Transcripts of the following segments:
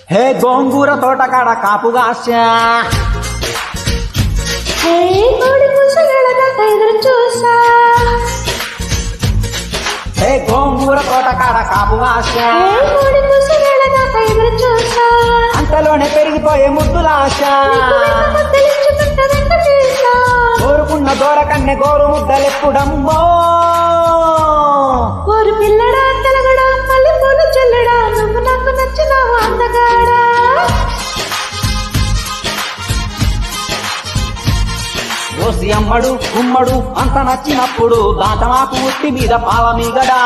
హే గోంగూర తోటకాడ కాపుగాశా హే గోంగూర తోటకాడ కాపుగాశా అంతలోనే పెరిగిపోయే ముద్దులాశ కోరుకున్న దూర కన్నె గోరు ముద్దలెప్పుడమ్మో ఓరు పిల్లడా తెలగడా మళ్ళీ పూలు చెల్లడా నువ్వు నాకు నచ్చిన అందగాడా ఓసి అమ్మడు ఉమ్మడు అంత నచ్చినప్పుడు దాటమాకు ఉత్తి మీద పాల మీగడా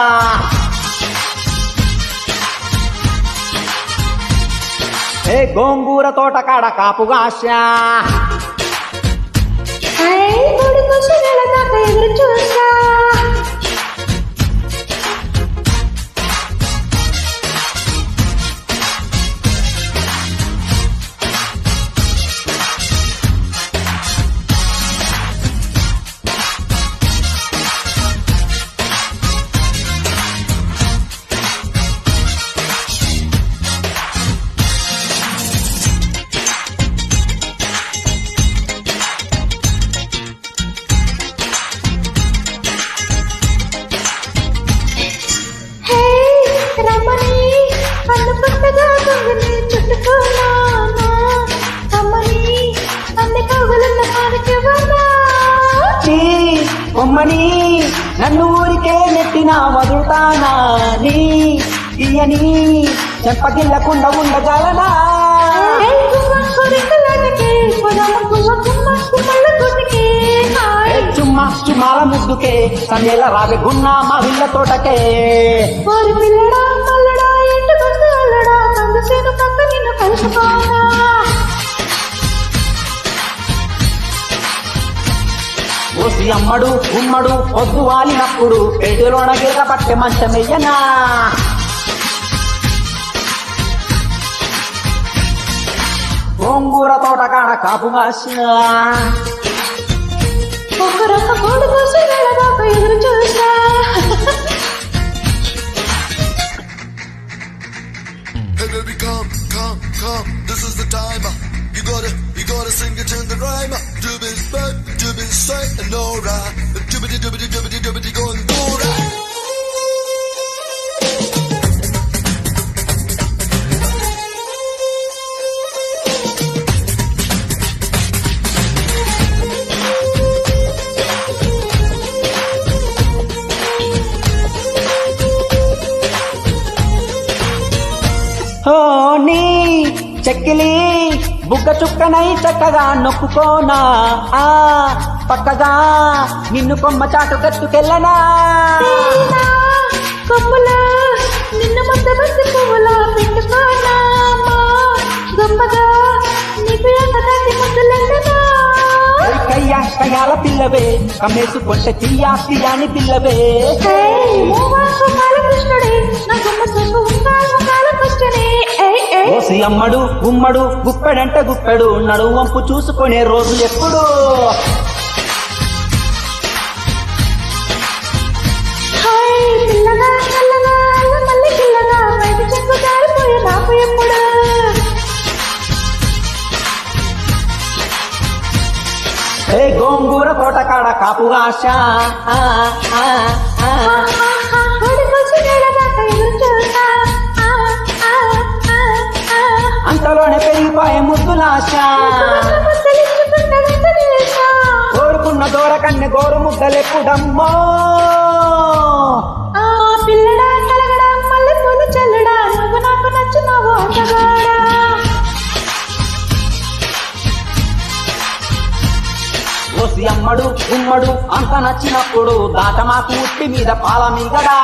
ఏ గోంగూర తోటకాడ కాపుగాశా కోడి కోసం దాకా ఎదురు చూసా కొమ్మని నన్ను ఊరికే నెట్టినా వదులుతానా నీ ఇయని చెప్పగిల్లకుండా ఉండగలనా చుమ్మా చుమ్మాల ముద్దుకే సందేల రావే గున్నా మా విల్ల తోటకే పిల్లడా మల్లడా ఎంటు కొద్దు అల్లడా కందుసేను పక్క నిన్ను కలుసుకోనా ఓసి అమ్మడు ఉమ్మడు పొద్దు వాలినప్పుడు పేటలోన గిరక పట్టె మంచమెయ్యనా గోంగూర తోటకాడ కాపుగాశా ఒకరొక్క కోడి కోసం దాకా ఎదురు చూసా Hey baby, come, this is the time. You gotta sing it in the rhyme. Do be straight and alright. Doobity, going alright. ఓ నీ చెక్కిలి బుగ్గ చుక్కనై చక్కగా నొక్కుకోనా ఆ పక్కగా నిన్ను కొమ్మ చాటు కట్టుకెళ్ళనా కొమ్ములా నిన్ను ముద్ద బంతి పువ్వులా పెట్టుకోనా గొప్పగా నీకు ఎంతదాటి ముద్దులెందనా కయ్యా కయ్యాల పిల్లవే కమ్మేసు కొంట తీయాని పిల్లవే కృష్ణుడే నా గొప్ప సొంత కృష్ణుడే ఓసి అమ్మడు ఉమ్మడు గుప్పెడంటే గుప్పెడు నడు వంపు చూసుకునే రోజు ఎప్పుడు పిల్లగా చల్లగా మళ్ళీ పిల్లగా బయట చెక్కు జారిపోయే నాకు ఎప్పుడు ఏ గోంగూర తోటకాడ కాపుగాశా అంతలోనే పెరిగిపోయే ముద్దులాశ కోరుకున్న దూర కన్నె గోరు ముద్దలెప్పుడమ్మో పిల్లడా కలగడా మళ్ళీ పూలు చల్లడా నువ్వు నాకు నచ్చినావు అందగాడా ఓసి అమ్మడు ఉమ్మడు అంత నచ్చినప్పుడు దాటమాకు ఉట్టి మీద పాల మీగడా